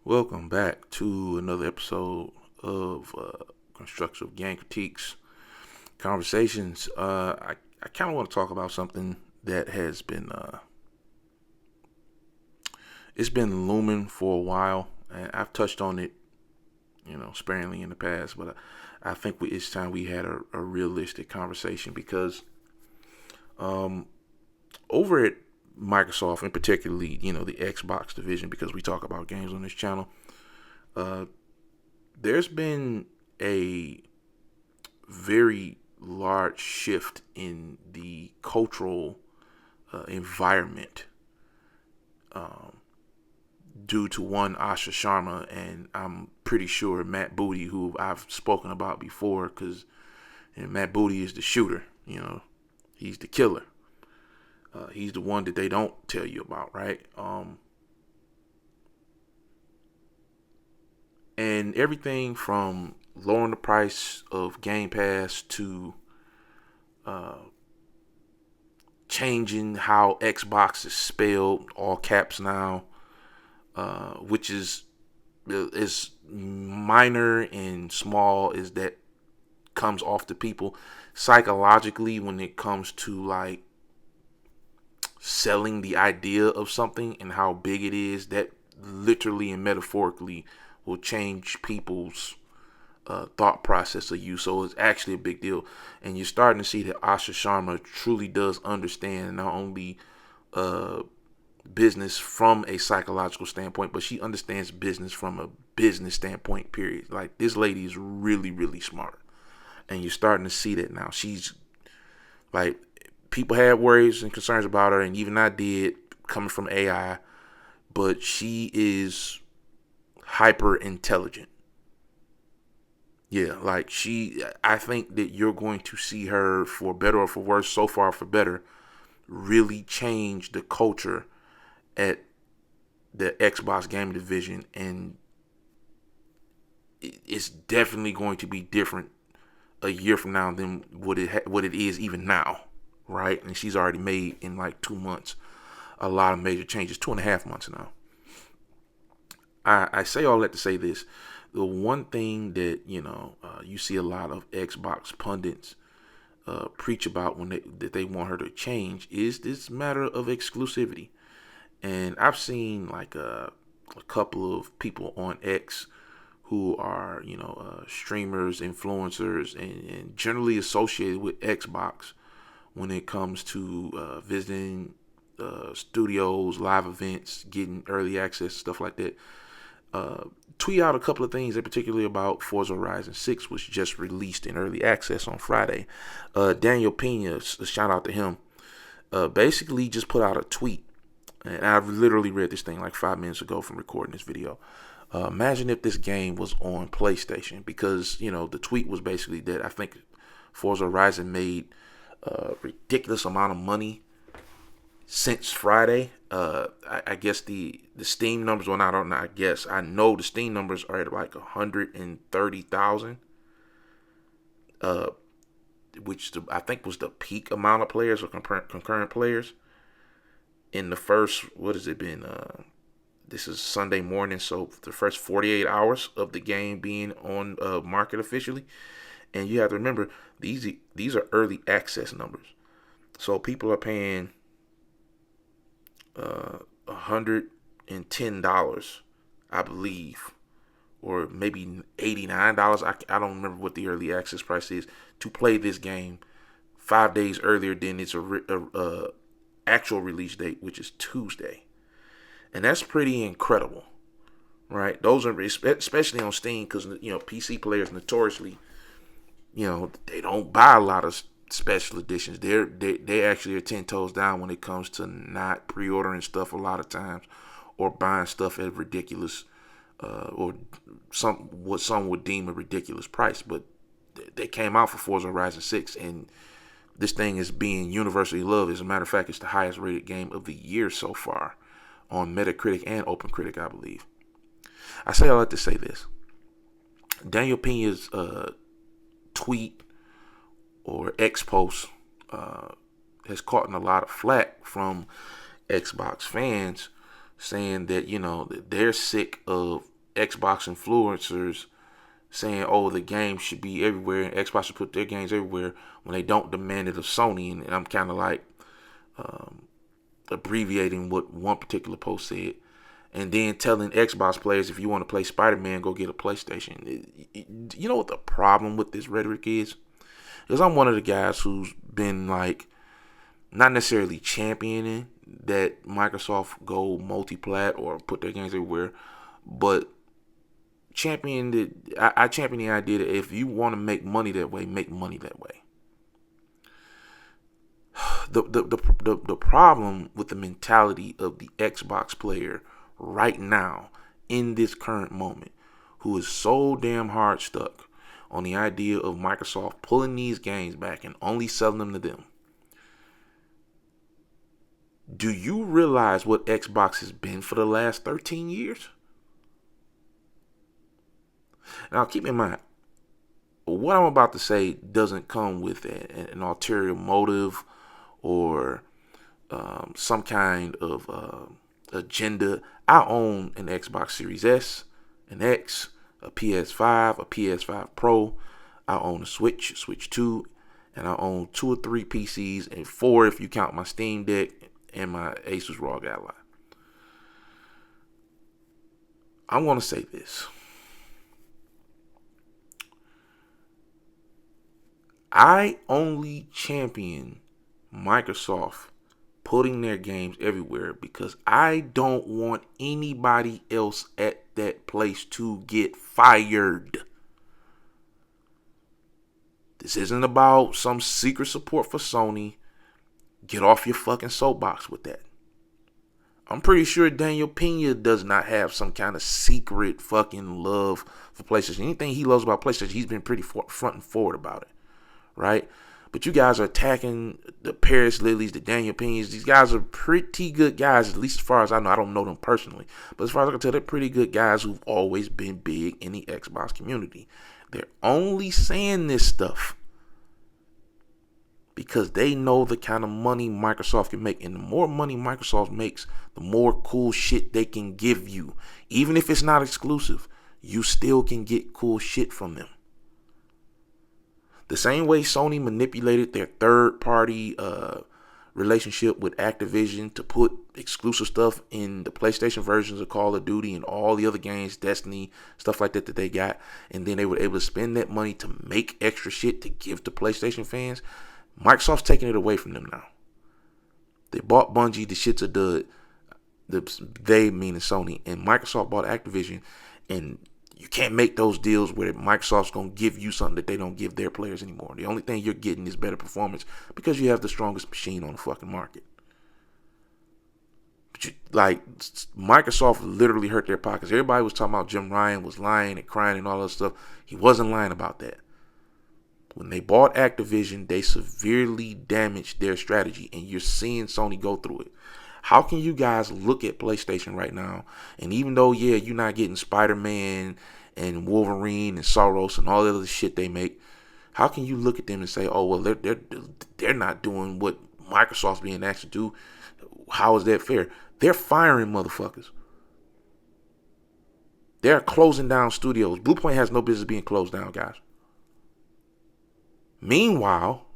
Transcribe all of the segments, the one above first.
Welcome back to another episode of Constructive Game Critiques Conversations. I kind of want to talk about something that has been it's been looming for a while, and I've touched on it, sparingly in the past. But I think it's time we had a realistic conversation because over at Microsoft, and particularly the Xbox division, because we talk about games on this channel. Uh, there's been a very large shift in the cultural environment um, due to one Asha Sharma, and I'm pretty sure Matt Booty, who I've spoken about before, because Matt Booty is the shooter. He's the killer. He's the one that they don't tell you about, right? And everything from lowering the price of Game Pass to uh, changing how Xbox is spelled, all caps now, which is as minor and small as that comes off to people psychologically when it comes to like selling the idea of something and how big it is. That literally and metaphorically will change people's thought process of you. So it's actually a big deal. And you're starting to see that Asha Sharma truly does understand not only uh, business from a psychological standpoint, but she understands business from a business standpoint, period. Like, this lady is really, really smart. And you're starting to see that now. She's like, people had worries and concerns about her, and even I did, coming from AI, but she is hyper intelligent. Yeah, like I think that you're going to see her, for better or for worse, so far for better, really change the culture at the Xbox gaming division, and it's definitely going to be different a year from now than what it is even now, right? And she's already made in like 2 months a lot of major changes, 2.5 months now. I say all that to say this: the one thing that you see a lot of Xbox pundits preach about when they want her to change is this matter of exclusivity. And I've seen like a couple of people on X who are streamers, influencers, and generally associated with Xbox when it comes to visiting studios, live events, getting early access, stuff like that. uh, Tweet out a couple of things, in particularly about Forza Horizon 6, which just released in early access on Friday. Daniel Pena, a shout out to him, basically just put out a tweet. And I've literally read this thing like 5 minutes ago from recording this video. Imagine if this game was on PlayStation, because, the tweet was basically that I think Forza Horizon made a ridiculous amount of money since Friday. I guess the Steam numbers. Well, I don't know. I know the Steam numbers are at like 130,000. Uh, which I think was the peak amount of players or concurrent players in the first. What has it been? This is Sunday morning, so the first 48 hours of the game being on market officially. And you have to remember, these are early access numbers, so people are paying $110, I believe, or maybe $89. I don't remember what the early access price is to play this game 5 days earlier than its actual release date, which is Tuesday, and that's pretty incredible, right? Those are especially on Steam, because PC players notoriously, they don't buy a lot of special editions. They actually are 10 toes down when it comes to not pre-ordering stuff a lot of times, or buying stuff at ridiculous, or what some would deem a ridiculous price. But they came out for Forza Horizon 6, and this thing is being universally loved. As a matter of fact, it's the highest rated game of the year so far on Metacritic and OpenCritic, I believe. I say all that to say this: Daniel Pena's tweet or X post has caught in a lot of flack from Xbox fans, saying that that they're sick of Xbox influencers saying, "Oh, the game should be everywhere and Xbox should put their games everywhere," when they don't demand it of Sony. And I'm kind of like abbreviating what one particular post said, and then telling Xbox players, if you want to play Spider-Man, go get a PlayStation. You know what the problem with this rhetoric is? Because I'm one of the guys who's been like not necessarily championing that Microsoft go multi-plat or put their games everywhere, but I champion the idea that if you want to make money that way, make money that way. The problem with the mentality of the Xbox player right now in this current moment, who is so damn hard stuck on the idea of Microsoft pulling these games back and only selling them to them. Do you realize what Xbox has been for the last 13 years? Now, keep in mind, what I'm about to say doesn't come with an ulterior motive or some kind of agenda. I own an Xbox Series S, an X, a PS5, a PS5 Pro. I own a Switch 2, and I own 2 or 3 PCs, and 4 if you count my Steam Deck and my Asus ROG Ally. I'm going to say this. I only champion Microsoft putting their games everywhere because I don't want anybody else at that place to get fired. This isn't about some secret support for Sony. Get off your fucking soapbox with that. I'm pretty sure Daniel Pena does not have some kind of secret fucking love for PlayStation. Anything he loves about PlayStation, he's been pretty front and forward about it, right? But you guys are attacking the Paris Lillys, the Daniel Penas. These guys are pretty good guys, at least as far as I know. I don't know them personally. But as far as I can tell, they're pretty good guys who've always been big in the Xbox community. They're only saying this stuff because they know the kind of money Microsoft can make. And the more money Microsoft makes, the more cool shit they can give you. Even if it's not exclusive, you still can get cool shit from them. The same way Sony manipulated their third-party relationship with Activision to put exclusive stuff in the PlayStation versions of Call of Duty and all the other games, Destiny, stuff like that they got, and then they were able to spend that money to make extra shit to give to PlayStation fans. Microsoft's taking it away from them now. They bought Bungie, the shit's a dud. They meaning Sony, and Microsoft bought Activision, and you can't make those deals where Microsoft's going to give you something that they don't give their players anymore. The only thing you're getting is better performance because you have the strongest machine on the fucking market. But Microsoft literally hurt their pockets. Everybody was talking about Jim Ryan was lying and crying and all that stuff. He wasn't lying about that. When they bought Activision, they severely damaged their strategy, and you're seeing Sony go through it. How can you guys look at PlayStation right now, and even though, yeah, you're not getting Spider-Man and Wolverine and Soros and all the other shit they make, how can you look at them and say, oh, well, they're not doing what Microsoft's being asked to do? How is that fair? They're firing motherfuckers. They're closing down studios. Bluepoint has no business being closed down, guys. Meanwhile,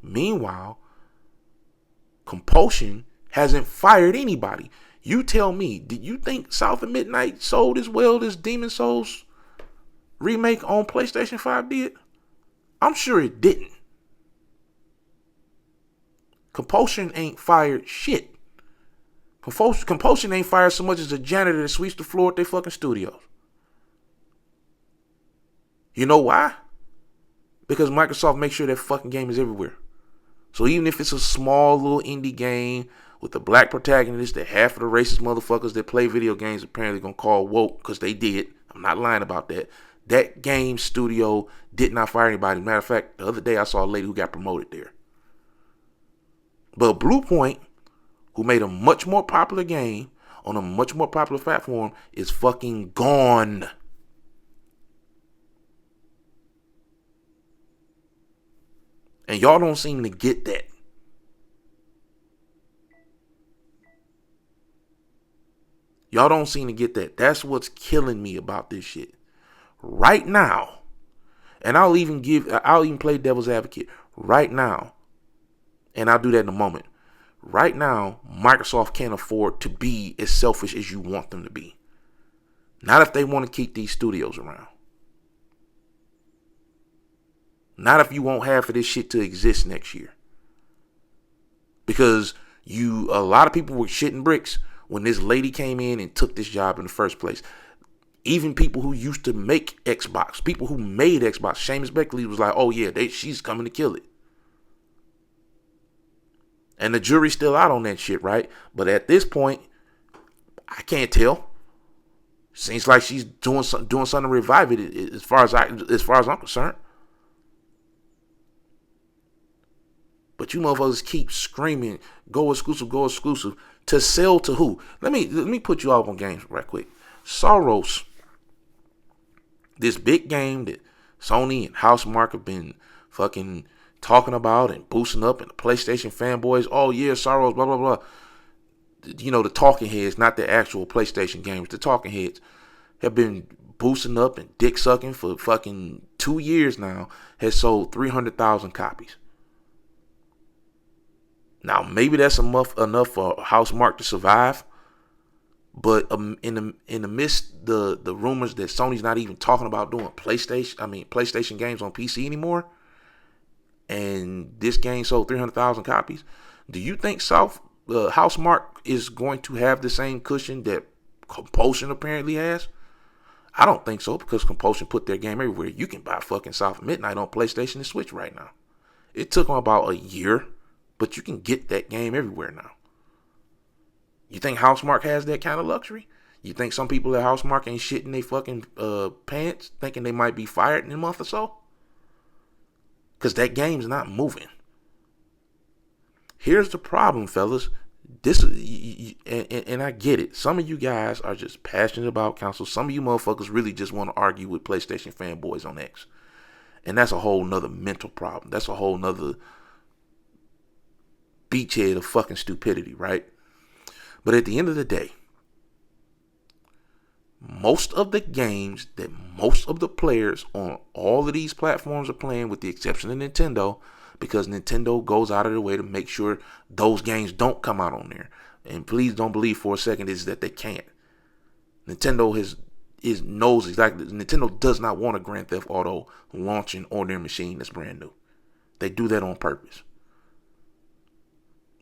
Compulsion hasn't fired anybody. You tell me, did you think South of Midnight sold as well as Demon's Souls remake on PlayStation 5 did? I'm sure it didn't. Compulsion ain't fired shit. Compulsion ain't fired so much as a janitor that sweeps the floor at their fucking studios. You know why? Because Microsoft makes sure that fucking game is everywhere. So even if it's a small little indie game with a black protagonist that half of the racist motherfuckers that play video games apparently gonna call woke, because they did. I'm not lying about that. That game studio did not fire anybody. Matter of fact, the other day I saw a lady who got promoted there. But Bluepoint, who made a much more popular game on a much more popular platform, is fucking gone. And y'all don't seem to get that. Y'all don't seem to get that. That's what's killing me about this shit. Right now, and I'll even play devil's advocate right now, and I'll do that in a moment. Right now, Microsoft can't afford to be as selfish as you want them to be. Not if they want to keep these studios around. Not if you want half of this shit to exist next year. Because a lot of people were shitting bricks when this lady came in and took this job in the first place. Even people who used to make Xbox, people who made Xbox, Seamus Beckley was like, oh yeah, she's coming to kill it. And the jury's still out on that shit, right? But at this point, I can't tell. Seems like she's doing something to revive it, as far as I'm concerned. But you motherfuckers keep screaming, go exclusive, to sell to who? Let me put you all on games right quick. Soros, this big game that Sony and Housemarque have been fucking talking about and boosting up, and the PlayStation fanboys, oh yeah, Soros, blah, blah, blah. You know, the talking heads, not the actual PlayStation gamers, the talking heads have been boosting up and dick sucking for fucking 2 years now, has sold 300,000 copies. Now, maybe that's enough for Housemarque to survive. But in the midst the rumors that Sony's not even talking about doing PlayStation games on PC anymore, and this game sold 300,000 copies, do you think Housemarque is going to have the same cushion that Compulsion apparently has? I don't think so, because Compulsion put their game everywhere. You can buy fucking South of Midnight on PlayStation and Switch right now. It took them about a year, but you can get that game everywhere now. You think Housemarque has that kind of luxury? You think some people at Housemarque ain't shitting their fucking pants thinking they might be fired in a month or so? Because that game's not moving. Here's the problem, fellas. And I get it. Some of you guys are just passionate about consoles. Some of you motherfuckers really just want to argue with PlayStation fanboys on X. And that's a whole nother mental problem. That's a whole nother beachhead of fucking stupidity, right? But at the end of the day, most of the games that most of the players on all of these platforms are playing, with the exception of Nintendo, because Nintendo goes out of their way to make sure those games don't come out on there. And please don't believe for a second is that they can't. Nintendo knows exactly. Nintendo does not want a Grand Theft Auto launching on their machine that's brand new. They do that on purpose.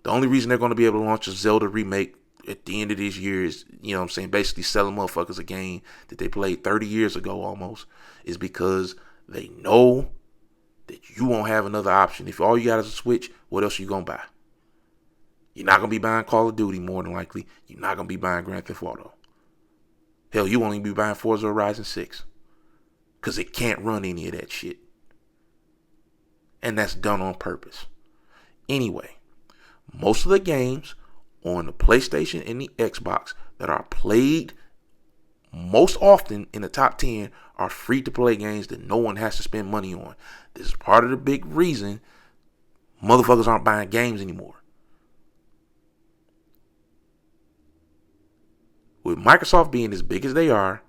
The only reason they're going to be able to launch a Zelda remake at the end of this year is, you know what I'm saying, basically selling motherfuckers a game that they played 30 years ago almost, is because they know that you won't have another option. If all you got is a Switch, what else are you going to buy? You're not going to be buying Call of Duty more than likely. You're not going to be buying Grand Theft Auto. Hell, you won't even be buying Forza Horizon 6. Because it can't run any of that shit. And that's done on purpose. Anyway, most of the games on the PlayStation and the Xbox that are played most often in the top 10 are free to play games that no one has to spend money on. This is part of the big reason motherfuckers aren't buying games anymore. With Microsoft being as big as they are,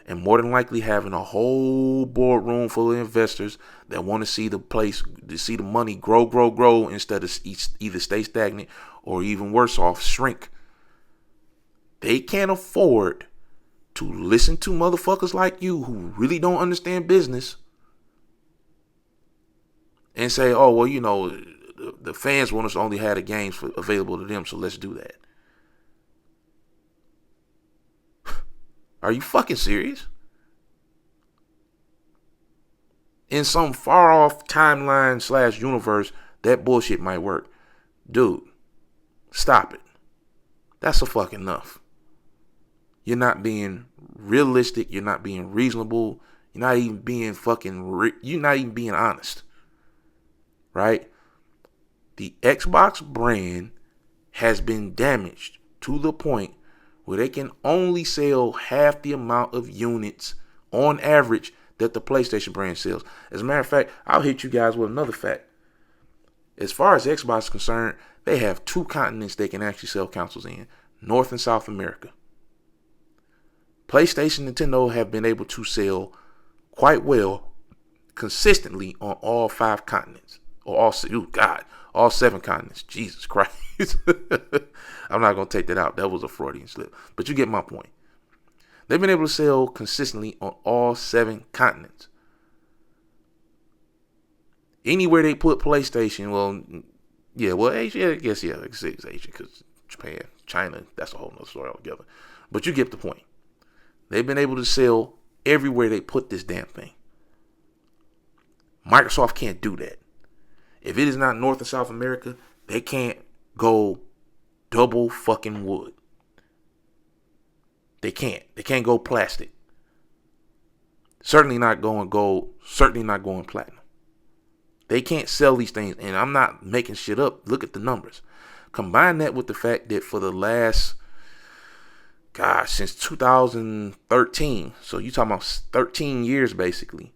and more than likely having a whole boardroom full of investors that want to see the money grow instead of either stay stagnant or even worse off, shrink. They can't afford to listen to motherfuckers like you who really don't understand business and say, oh, well, you know, the fans want us to only have the games available to them, so let's do that. Are you fucking serious? In some far off timeline / universe, that bullshit might work. Dude, stop it. That's a fucking enough. You're not being realistic. You're not being reasonable. You're not even being you're not even being honest. Right? The Xbox brand has been damaged to the point where they can only sell half the amount of units on average that the PlayStation brand sells. As a matter of fact, I'll hit you guys with another fact. As far as Xbox is concerned, they have 2 continents they can actually sell consoles in: North and South America. PlayStation and Nintendo have been able to sell quite well consistently on all 5 continents. Or all 7 continents. Jesus Christ. I'm not going to take that out. That was a Freudian slip. But you get my point. They've been able to sell consistently on all 7 continents. Anywhere they put PlayStation, Asia, I guess, it's Asia because Japan, China, that's a whole nother story altogether. But you get the point. They've been able to sell everywhere they put this damn thing. Microsoft can't do that. If it is not North and South America, they can't go double fucking wood. They can't. They can't go plastic. Certainly not going gold. Certainly not going platinum. They can't sell these things. And I'm not making shit up. Look at the numbers. Combine that with the fact that for the last, since 2013, so you're talking about 13 years basically,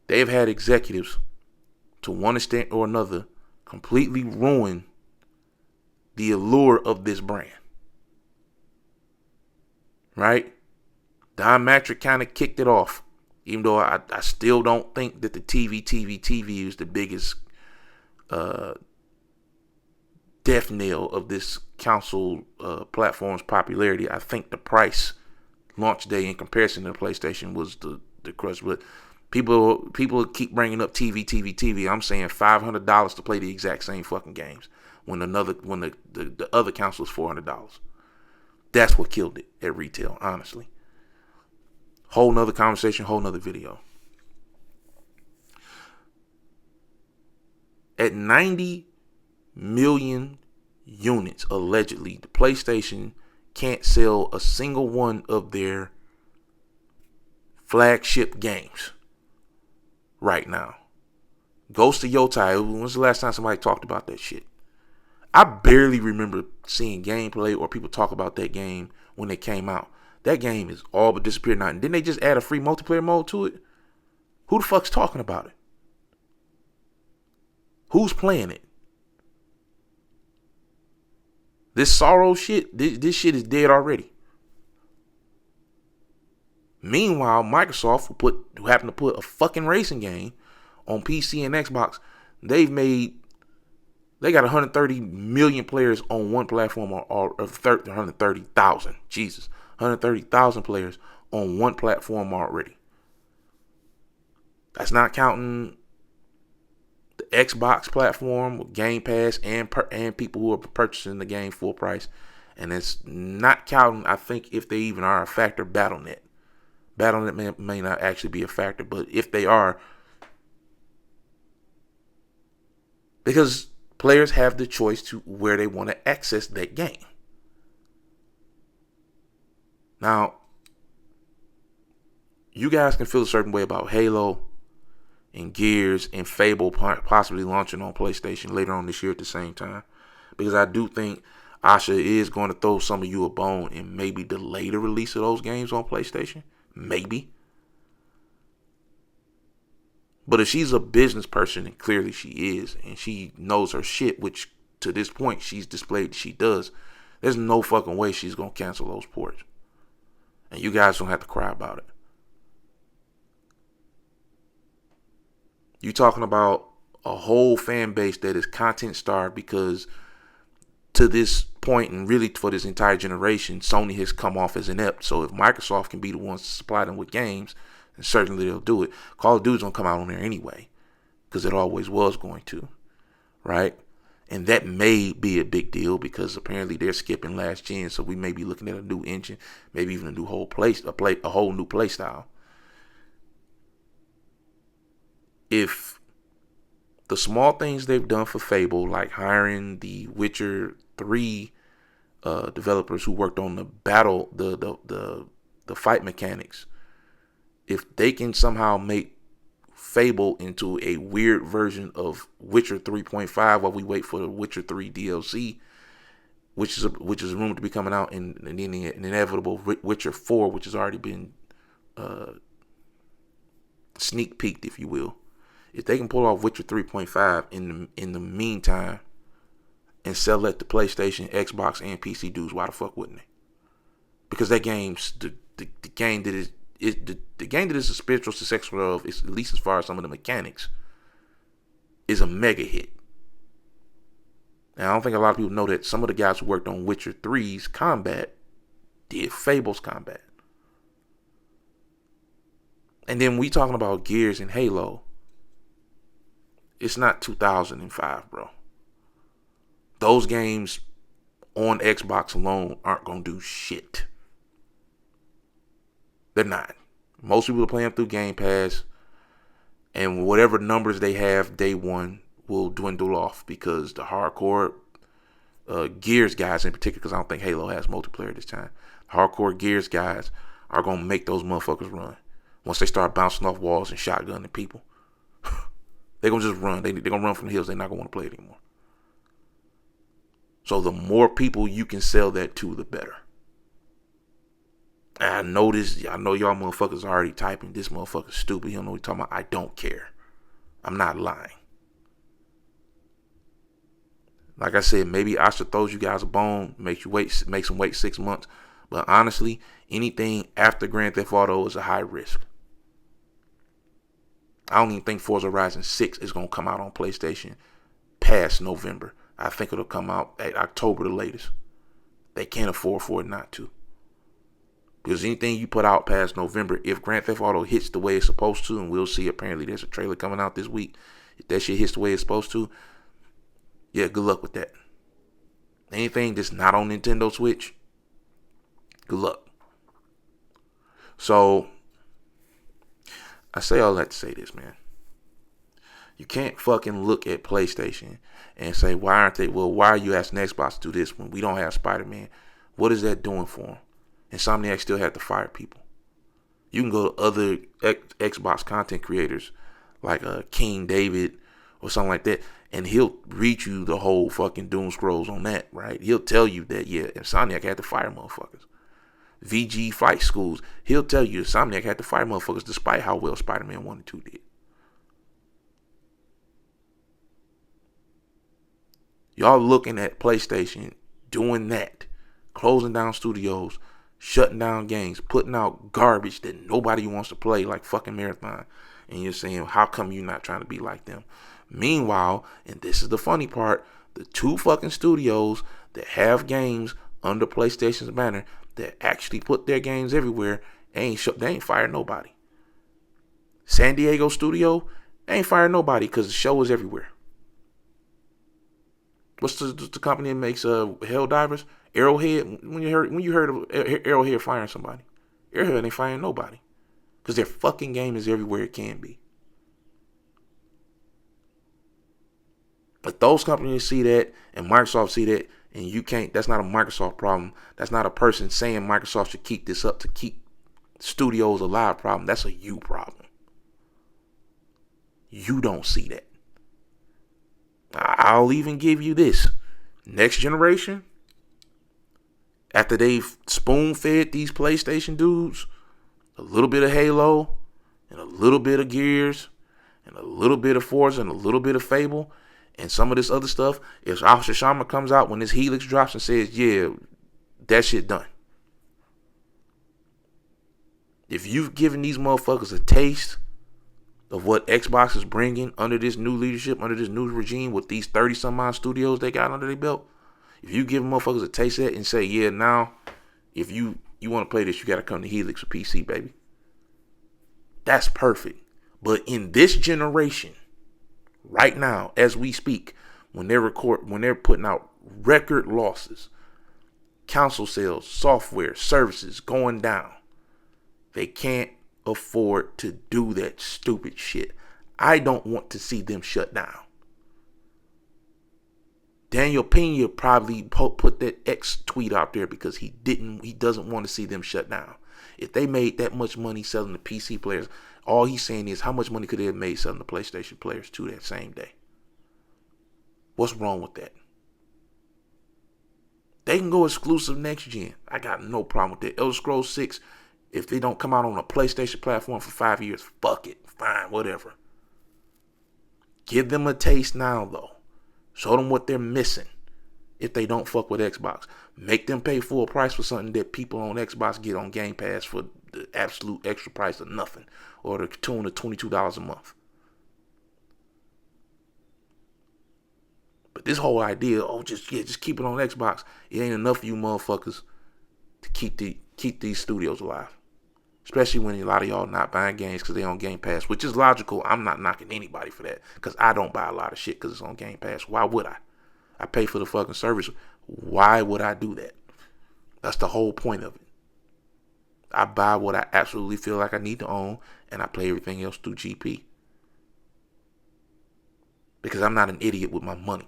they've had executives, to one extent or another, completely ruin the allure of this brand. Right? Don Matrick kind of kicked it off. Even though I still don't think that the TV is the biggest death knell of this console platform's popularity. I think the price launch day in comparison to the PlayStation was the crush. But people keep bringing up TV. I'm saying $500 to play the exact same fucking games when the other console is $400. That's what killed it at retail, honestly. Whole nother conversation, whole nother video. At 90 million units, allegedly, the PlayStation can't sell a single one of their flagship games right now. Ghost of Yotai, when's the last time somebody talked about that shit? I barely remember seeing gameplay or people talk about that game when it came out. That game is all but disappeared now. And didn't they just add a free multiplayer mode to it? Who the fuck's talking about it? Who's playing it? This Sorrow shit, this shit is dead already. Meanwhile, Microsoft, who happened to put a fucking racing game on PC and Xbox, they got 130 million players on one platform, or 130,000. Jesus. 130,000 players on one platform already. That's not counting the Xbox platform with Game Pass and people who are purchasing the game full price. And it's not counting, I think, if they even are a factor, Battle.net. Battle.net may not actually be a factor, but if they are, because players have the choice to where they want to access that game. Now, you guys can feel a certain way about Halo and Gears and Fable possibly launching on PlayStation later on this year at the same time. Because I do think Asha is going to throw some of you a bone and maybe delay the release of those games on PlayStation. Maybe. But if she's a business person, and clearly she is, and she knows her shit, which to this point she's displayed she does, there's no fucking way she's going to cancel those ports. And you guys don't have to cry about it. You're talking about a whole fan base that is content starved because to this point, and really for this entire generation, Sony has come off as inept. So if Microsoft can be the ones to supply them with games, then certainly they'll do it. Call of Duty's going to come out on there anyway, because it always was going to, right? And that may be a big deal because apparently they're skipping last gen, so we may be looking at a new engine, maybe even a new whole new play style. If the small things they've done for Fable, like hiring the Witcher 3 developers who worked on the battle, the fight mechanics, if they can somehow make Fable into a weird version of Witcher 3.5 while we wait for the Witcher 3 DLC, which is rumored to be coming out in the inevitable Witcher 4, which has already been sneak peeked, if you will. If they can pull off Witcher 3.5 in the meantime and sell that to PlayStation, Xbox, and PC dudes, why the fuck wouldn't they? because that game's the game that is the game that is a spiritual successor of, is, at least as far as some of the mechanics, is a mega hit. Now, I don't think a lot of people know that some of the guys who worked on Witcher 3's combat did Fable's combat. And then we talking about Gears and Halo. It's not 2005, bro. Those games on Xbox alone aren't going to do shit. They're not. Most people are playing through Game Pass, and whatever numbers they have day one will dwindle off, because the hardcore Gears guys in particular, because I don't think Halo has multiplayer this time, hardcore Gears guys are going to make those motherfuckers run. Once they start bouncing off walls and shotgunning people, they're going to just run. They're going to run from the hills. They're not going to want to play it anymore. So the more people you can sell that to, the better. And I know y'all motherfuckers are already typing, this motherfucker's stupid. He don't know what he's talking about. I don't care. I'm not lying. Like I said, maybe Asha throws you guys a bone, makes them wait 6 months. But honestly, anything after Grand Theft Auto is a high risk. I don't even think Forza Horizon 6 is going to come out on PlayStation past November. I think it'll come out at October the latest. They can't afford for it not to. Because anything you put out past November, if Grand Theft Auto hits the way it's supposed to, and we'll see, apparently there's a trailer coming out this week, if that shit hits the way it's supposed to, yeah, good luck with that. Anything that's not on Nintendo Switch, good luck. So, I say all that to say this, man. You can't fucking look at PlayStation and say, why are you asking Xbox to do this when we don't have Spider-Man? What is that doing for them? Insomniac still had to fire people. You can go to other Xbox content creators like King David or something like that, and he'll read you the whole fucking doom scrolls on that, right? He'll tell you that, yeah, Insomniac had to fire motherfuckers. VG Flight Schools, he'll tell you Insomniac had to fire motherfuckers despite how well Spider-Man 1 and 2 did. Y'all looking at PlayStation doing that, closing down studios, shutting down games, putting out garbage that nobody wants to play, like fucking Marathon. And you're saying, how come you're not trying to be like them? Meanwhile, and this is the funny part, the two fucking studios that have games under PlayStation's banner that actually put their games everywhere, they ain't fired nobody. San Diego studio, they ain't fired nobody because the show is everywhere. What's the company that makes Helldivers? Arrowhead. When you heard of Arrowhead firing somebody, Arrowhead ain't firing nobody because their fucking game is everywhere it can be. But those companies see that, and Microsoft see that, and you can't. That's not a Microsoft problem. That's not a person saying Microsoft should keep this up to keep studios alive problem. That's a you problem. You don't see that. I'll even give you this. Next generation, after they've spoon-fed these PlayStation dudes a little bit of Halo and a little bit of Gears and a little bit of Forza and a little bit of Fable and some of this other stuff, if Officer Sharma comes out when this Helix drops and says, yeah, that shit done. If you've given these motherfuckers a taste of what Xbox is bringing under this new leadership, under this new regime with these 30-some-odd studios they got under their belt, if you give motherfuckers a taste of that and say, yeah, now, if you want to play this, you got to come to Helix or PC, baby. That's perfect. But in this generation, right now, as we speak, when they're putting out record losses, console sales, software, services going down, they can't afford to do that stupid shit. I don't want to see them shut down. Daniel Pena probably put that X tweet out there because he doesn't want to see them shut down. If they made that much money selling the PC players, all he's saying is how much money could they have made selling the PlayStation players too that same day? What's wrong with that? They can go exclusive next gen. I got no problem with that. Elder Scrolls 6, if they don't come out on a PlayStation platform for 5 years, fuck it. Fine, whatever. Give them a taste now, though. Show them what they're missing. if they don't fuck with Xbox. Make them pay full price for something that people on Xbox get on Game Pass for the absolute extra price of nothing, or the tune of $22 a month. But this whole idea, just keep it on Xbox. It ain't enough for you motherfuckers to keep these studios alive. Especially when a lot of y'all not buying games because they on Game Pass, which is logical. I'm not knocking anybody for that because I don't buy a lot of shit because it's on Game Pass. Why would I? I pay for the fucking service. Why would I do that? That's the whole point of it. I buy what I absolutely feel like I need to own, and I play everything else through GP. Because I'm not an idiot with my money.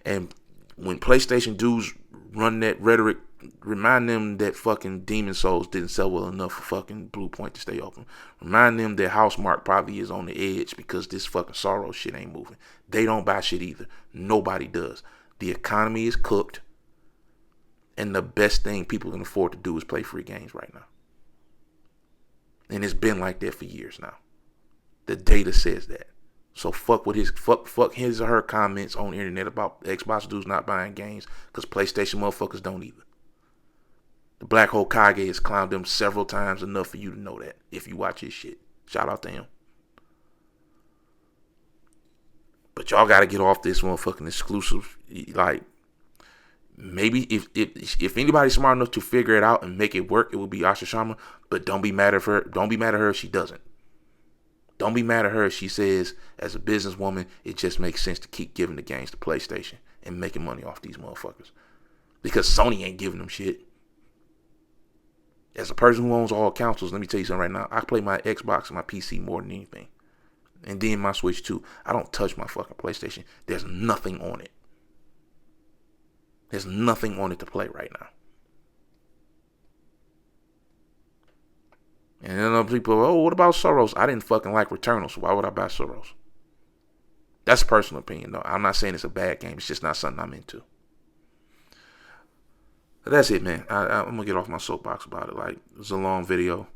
And when PlayStation dudes run that rhetoric, remind them that fucking Demon Souls didn't sell well enough for fucking Blue Point to stay open. Remind them that Housemarque probably is on the edge because this fucking Sorrow shit ain't moving. They don't buy shit either. Nobody does. The economy is cooked. And the best thing people can afford to do is play free games right now. And it's been like that for years now. The data says that. So fuck his or her comments on the internet about Xbox dudes not buying games because PlayStation motherfuckers don't either. The Black Hole Kage has clowned them several times enough for you to know that if you watch his shit. Shout out to him. But y'all gotta get off this motherfucking exclusive. Like, maybe if anybody's smart enough to figure it out and make it work, it would be Asha Sharma. But don't be mad at her. Don't be mad at her if she doesn't. Don't be mad at her if she says, as a businesswoman, it just makes sense to keep giving the games to PlayStation and making money off these motherfuckers. Because Sony ain't giving them shit. As a person who owns all consoles, let me tell you something right now. I play my Xbox and my PC more than anything. And then my Switch too. I don't touch my fucking PlayStation. There's nothing on it. There's nothing on it to play right now. And then other people, what about Soros? I didn't fucking like Returnal, so why would I buy Soros? That's a personal opinion, though. I'm not saying it's a bad game. It's just not something I'm into. But that's it, man. I'm going to get off my soapbox about it. Like, it's a long video.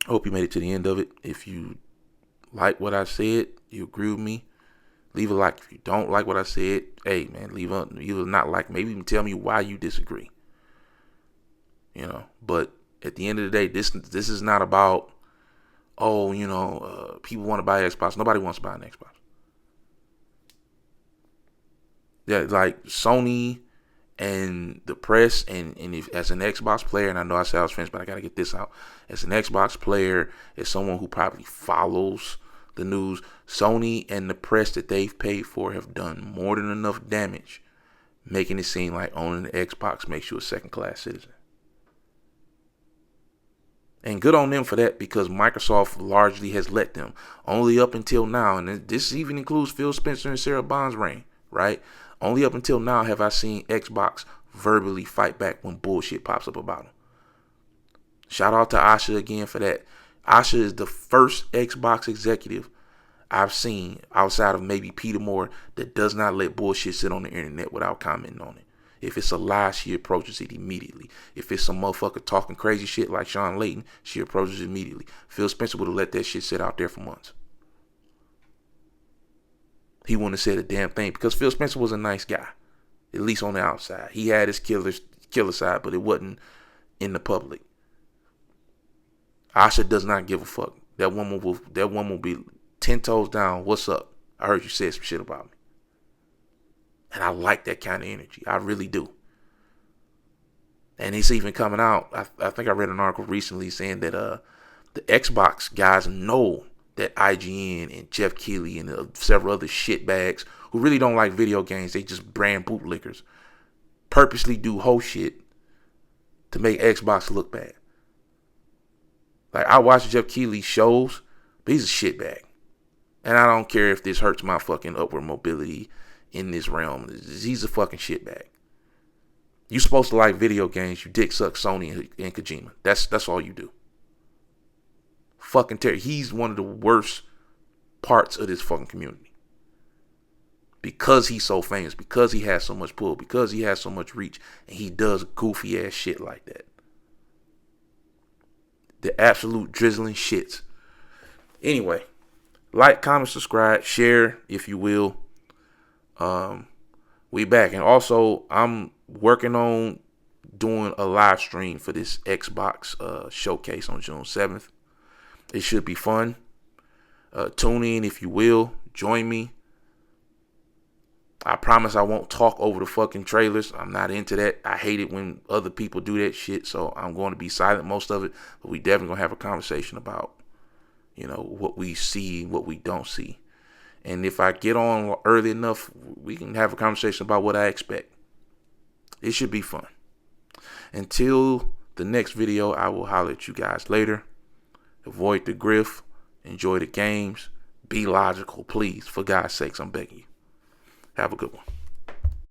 I hope you made it to the end of it. If you like what I said, you agree with me, leave a like. If you don't like what I said, hey, man, leave a not like. Maybe even tell me why you disagree. But at the end of the day, this is not about, people want to buy Xbox. Nobody wants to buy an Xbox. Yeah, like Sony and the press, and if, as an Xbox player, and I know I said I was finished, but I got to get this out. As an Xbox player, as someone who probably follows the news, Sony and the press that they've paid for have done more than enough damage, making it seem like owning an Xbox makes you a second-class citizen. And good on them for that, because Microsoft largely has let them. Only up until now, and this even includes Phil Spencer and Sarah Bond's reign, right? Only up until now have I seen Xbox verbally fight back when bullshit pops up about them. Shout out to Asha again for that. Asha is the first Xbox executive I've seen outside of maybe Peter Moore that does not let bullshit sit on the internet without commenting on it. If it's a lie, she approaches it immediately. If it's some motherfucker talking crazy shit like Sean Layton, she approaches it immediately. Phil Spencer would have let that shit sit out there for months. He wouldn't have said a damn thing because Phil Spencer was a nice guy, at least on the outside. He had his killer side, but it wasn't in the public. Asha does not give a fuck. That woman will be 10 toes down. What's up? I heard you said some shit about me. And I like that kind of energy. I really do. And it's even coming out. I think I read an article recently saying that the Xbox guys know that IGN and Jeff Keighley and several other shitbags who really don't like video games, they just brand bootlickers, purposely do whole shit to make Xbox look bad. Like, I watch Jeff Keighley shows, but he's a shitbag. And I don't care if this hurts my fucking upward mobility in this realm. He's a fucking shitbag. You supposed to like video games, you dick suck Sony and Kojima. That's all you do. Fucking Terry. He's one of the worst parts of this fucking community. Because he's so famous, because he has so much pull, because he has so much reach, and he does goofy ass shit like that. The absolute drizzling shits. Anyway, like, comment, subscribe, share if you will. we back. And also, I'm working on doing a live stream for this Xbox showcase on June 7th. It should be fun. Tune in if you will. Join me. I promise I won't talk over the fucking trailers. I'm not into that. I hate it when other people do that shit. So I'm going to be silent most of it. But we definitely going to have a conversation about, what we see, what we don't see. And if I get on early enough, we can have a conversation about what I expect. It should be fun. Until the next video, I will holler at you guys later. Avoid the grift. Enjoy the games. Be logical, please. For God's sakes, I'm begging you. Have a good one.